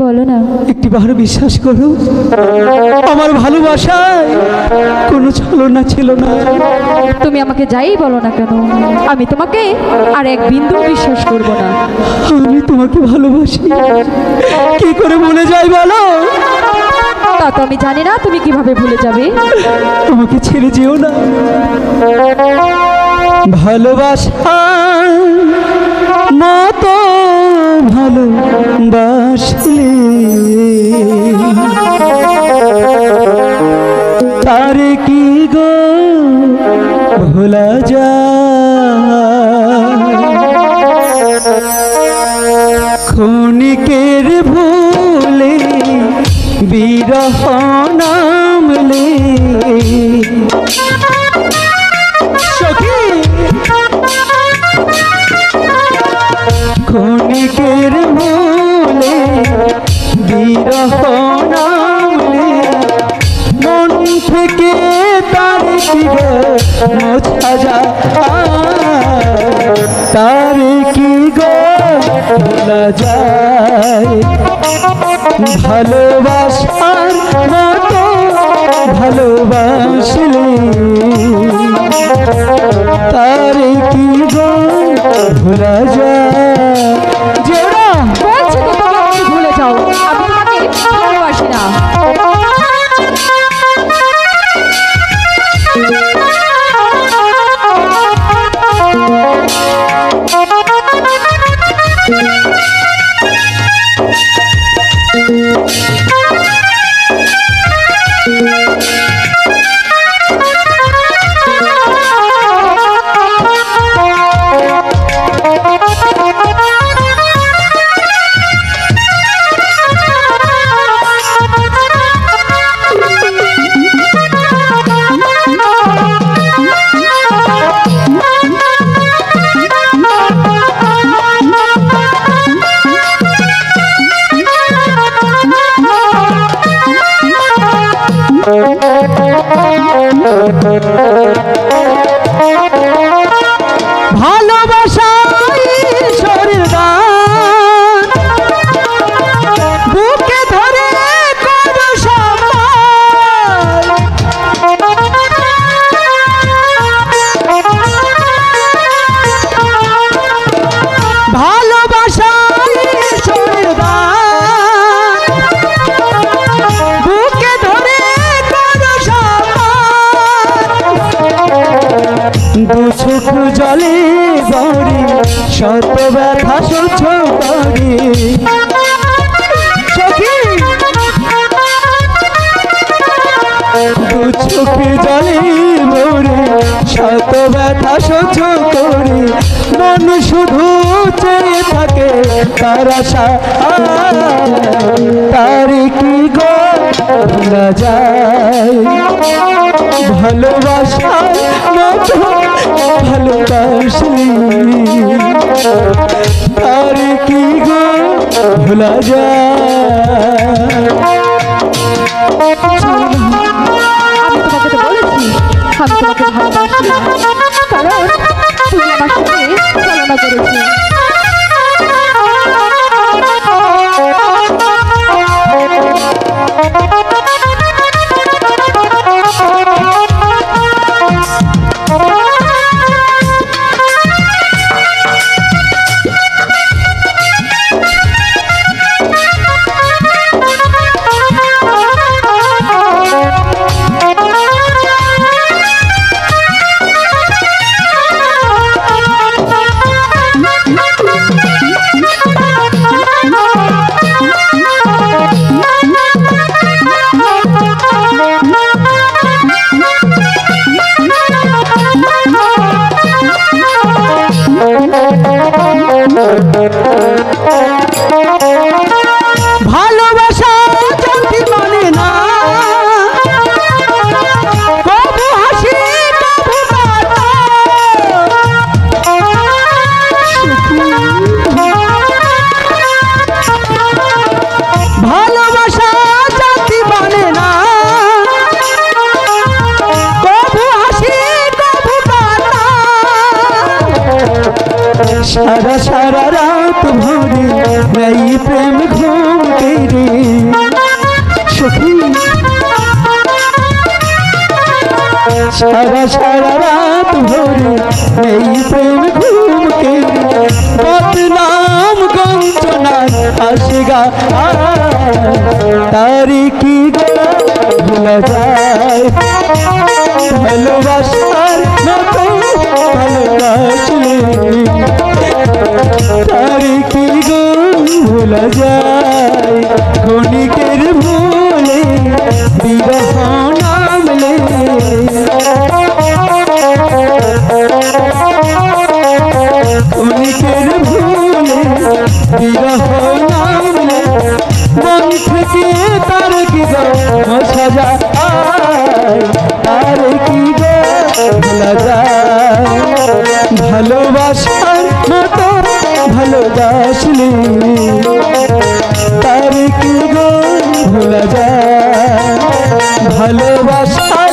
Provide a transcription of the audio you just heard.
বলো না, একটিবার বিশ্বাস করো, আমার ভালোবাসায় কোনো ছলনা ছিল না। তুমি আমাকে যাই বলো না কেন, আমি তোমাকে আর এক বিন্দু বিশ্বাস করব না। আমি তোমাকে ভালোবাসি, কি করে ভুলে যাই বলো? তা তো আমি জানি না, তুমি কিভাবে ভুলে যাবে। আমাকে ছেড়ে যেও না। ভালোবাসা মতো ভালোবাসলে তারে কি গো ভোলা যায়? ক্ষণিকের ভুলে বিরহ নামলে সখী, ক্ষণিকের ভুলে বিরহ নামলে মন থেকে তার কি গো মোছা যায়? তার কি গো ভোলা যায়? ভালোবাসার মতো ভালোবাসলে তার কি গো ভোলা যায়? যেরা বলছি তো তুমি আমাকে ভুলে যাও, আমি তোমাকে ভালোবাসি না। ভালোবাসা ঈশ্বরের দান, বুকে ধরে করো সম্মান। ভালোবাসা ঈশ্বরের দান, বুকে ধরে করো সম্মান। দুচোখ জলে বড়ি শত ব্যথা সহ্য করি সখী, দুচোখ জলে বড়ি শত ব্যথা সহ্য করি। মন শুধু চেয়ে থাকে তার আশা, তার কি গো ভোলা যায়? ভালোবাসার মতো ভালোবাসলি তার কি গো ভোলা যায়? আমি তোমাকে তো বলেছি আমি তোমাকে ভালোবাসি না, কারণ তুমি আমার সাথে ছলনা করেছো। প্রেম ঘুম কেড়ে সখী সারা সারা রাত ভরে এই প্রেম ঘুম কেড়ে বদনাম গঞ্জনা আসে গা তারি কি ভোলা যায় ভালোবাসার মতো ভালোবাসলে তারি কি ভোলা যায় ক্ষণিকের ভুলে বিরহ নামলে ক্ষণিকের ভুলে বিরহ নামলে মন থেকে তার কি সাজা তার কি ভোলা যায় ভালোবাসার মতো ভালোবাসলে তার কি ভোলা যায় ভালোবাসা